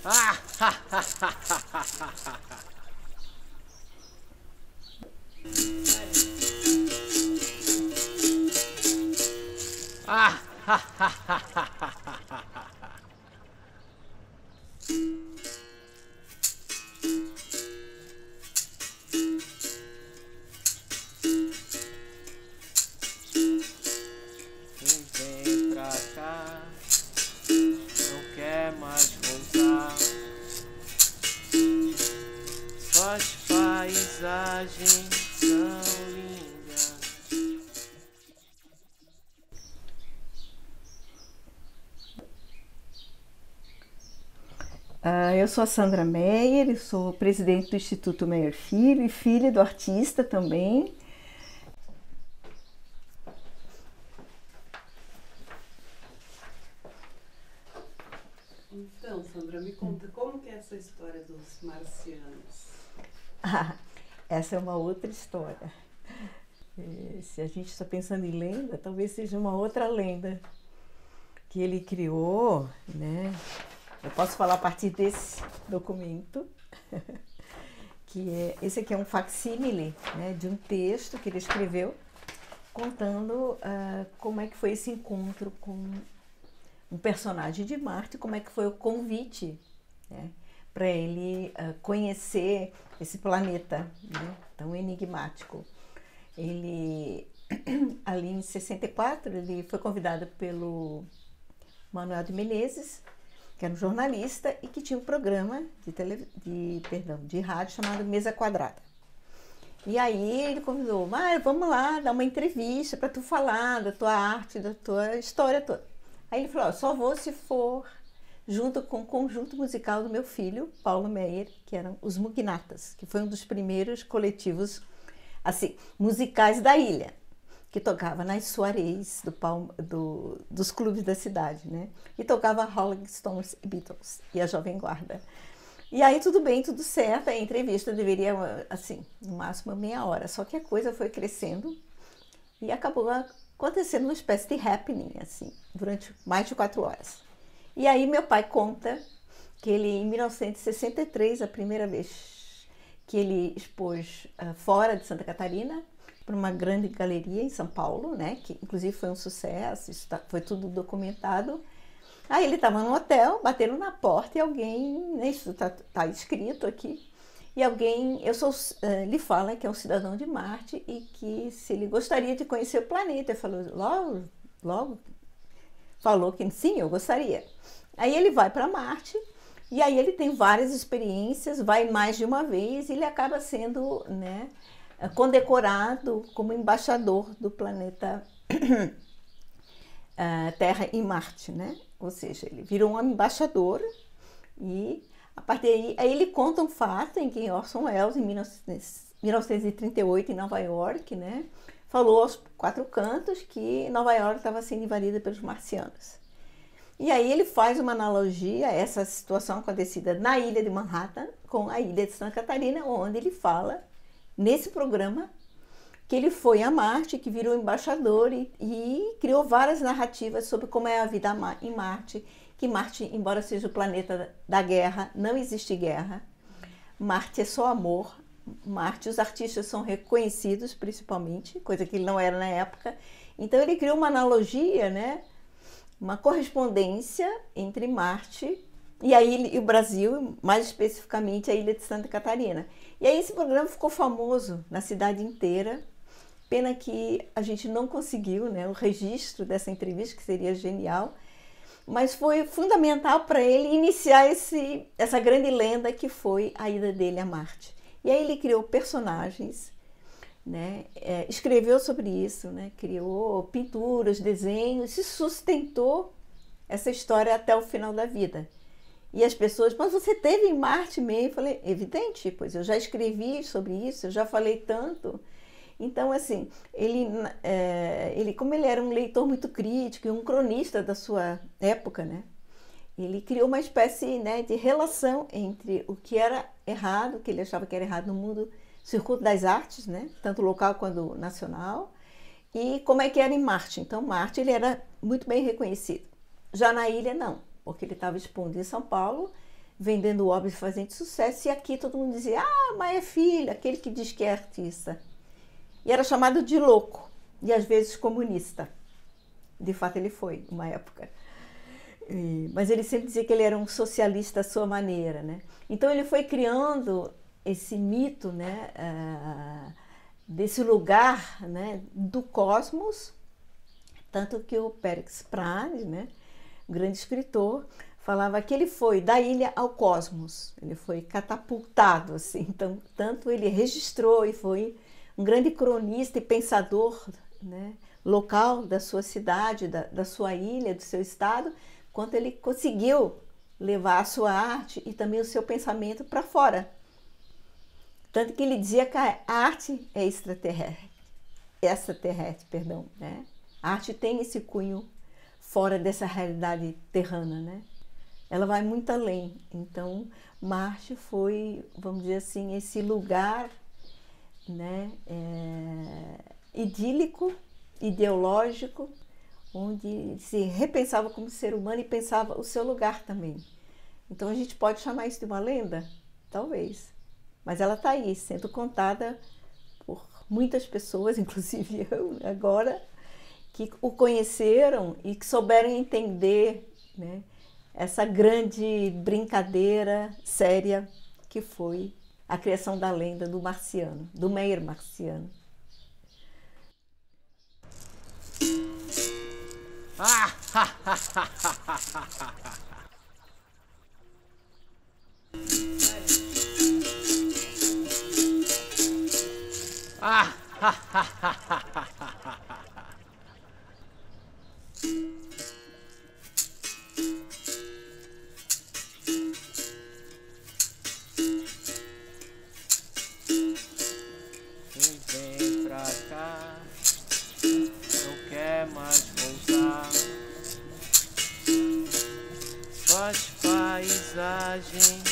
Vem pra cá, não quer mais voltar. Suas paisagens são lindas. Eu sou a Sandra Meyer, eu sou presidente do Instituto Meyer Filho e filha do artista também. Então, Sandra, me conta, como que é essa história dos marcianos? Essa é uma outra história. Se a gente está pensando em lenda, talvez seja uma outra lenda que ele criou, né? Eu posso falar a partir desse documento, esse aqui é um facsímile, né, de um texto que ele escreveu contando como é que foi esse encontro com um personagem de Marte, como é que foi o convite, né, para ele conhecer esse planeta, né, tão enigmático. Ele, ali em 64, ele foi convidado pelo Manuel de Menezes, que era um jornalista e que tinha um programa de rádio chamado Mesa Quadrada. E aí ele convidou, vamos lá, dar uma entrevista para tu falar da tua arte, da tua história toda. Aí ele falou, só vou se for junto com o conjunto musical do meu filho, Paulo Meyer, que eram os Mugnatas, que foi um dos primeiros coletivos assim, musicais da ilha, que tocava nas soirées dos clubes da cidade, né? E tocava Rolling Stones e Beatles e a Jovem Guarda. E aí tudo bem, tudo certo, a entrevista deveria, assim, no máximo meia hora, só que a coisa foi crescendo e acabou acontecendo uma espécie de happening, assim, durante mais de 4 horas. E aí meu pai conta que ele, em 1963, a primeira vez que ele expôs fora de Santa Catarina, para uma grande galeria em São Paulo, né, que inclusive foi um sucesso, foi tudo documentado. Aí ele estava no hotel, bateram na porta e alguém, né, isso está escrito aqui, e alguém, lhe fala que é um cidadão de Marte e que se ele gostaria de conhecer o planeta. Ele falou, logo, falou que sim, eu gostaria. Aí ele vai para Marte e aí ele tem várias experiências, vai mais de uma vez e ele acaba sendo, né, condecorado como embaixador do planeta Terra em Marte, né? Ou seja, ele virou um embaixador e a partir daí aí ele conta um fato em que Orson Welles, em 1938, em Nova York, né, falou aos 4 cantos que Nova York estava sendo invadida pelos marcianos. E aí ele faz uma analogia a essa situação acontecida na ilha de Manhattan com a ilha de Santa Catarina, onde ele fala nesse programa que ele foi a Marte, que virou embaixador e criou várias narrativas sobre como é a vida em Marte, que Marte, embora seja o planeta da guerra, não existe guerra. Marte é só amor. Marte, os artistas são reconhecidos principalmente, coisa que ele não era na época. Então ele criou uma analogia, né? Uma correspondência entre Marte e o Brasil, mais especificamente a ilha de Santa Catarina. E aí esse programa ficou famoso na cidade inteira. Pena que a gente não conseguiu, né, o registro dessa entrevista, que seria genial, mas foi fundamental para ele iniciar essa grande lenda que foi a ida dele a Marte. E aí ele criou personagens, né, escreveu sobre isso, né, criou pinturas, desenhos, e sustentou essa história até o final da vida. E as pessoas, mas você esteve em Marte mesmo? Eu falei, evidente, pois eu já escrevi sobre isso, eu já falei tanto. Então, assim, como ele era um leitor muito crítico e um cronista da sua época, né, ele criou uma espécie, né, de relação entre o que era errado, que ele achava que era errado no mundo, circuito das artes, né, tanto local quanto nacional, e como é que era em Marte. Então, Marte ele era muito bem reconhecido. Já na ilha, não, porque ele estava expondo em São Paulo, vendendo obras e fazendo sucesso, e aqui todo mundo dizia, ah, Maia Filho, aquele que diz que é artista. E era chamado de louco, e às vezes comunista. De fato ele foi, uma época. Mas ele sempre dizia que ele era um socialista à sua maneira, né? Então ele foi criando esse mito, né, desse lugar, né, do cosmos, tanto que o Périx Prade, né, grande escritor, falava que ele foi da ilha ao cosmos, ele foi catapultado, assim, então, tanto ele registrou e foi um grande cronista e pensador, né, local da sua cidade, da sua ilha, do seu estado, quanto ele conseguiu levar a sua arte e também o seu pensamento para fora. Tanto que ele dizia que a arte é extraterrestre, né? A arte tem esse cunho fora dessa realidade terrana, né? Ela vai muito além. Então, Marte foi, vamos dizer assim, esse lugar, né, idílico, ideológico, onde se repensava como ser humano e pensava o seu lugar também. Então, a gente pode chamar isso de uma lenda? Talvez. Mas ela está aí, sendo contada por muitas pessoas, inclusive eu agora, que o conheceram e que souberam entender, né, essa grande brincadeira séria que foi a criação da lenda do marciano, do Meyer marciano. Quem vem pra cá não quer mais voltar. Faz paisagem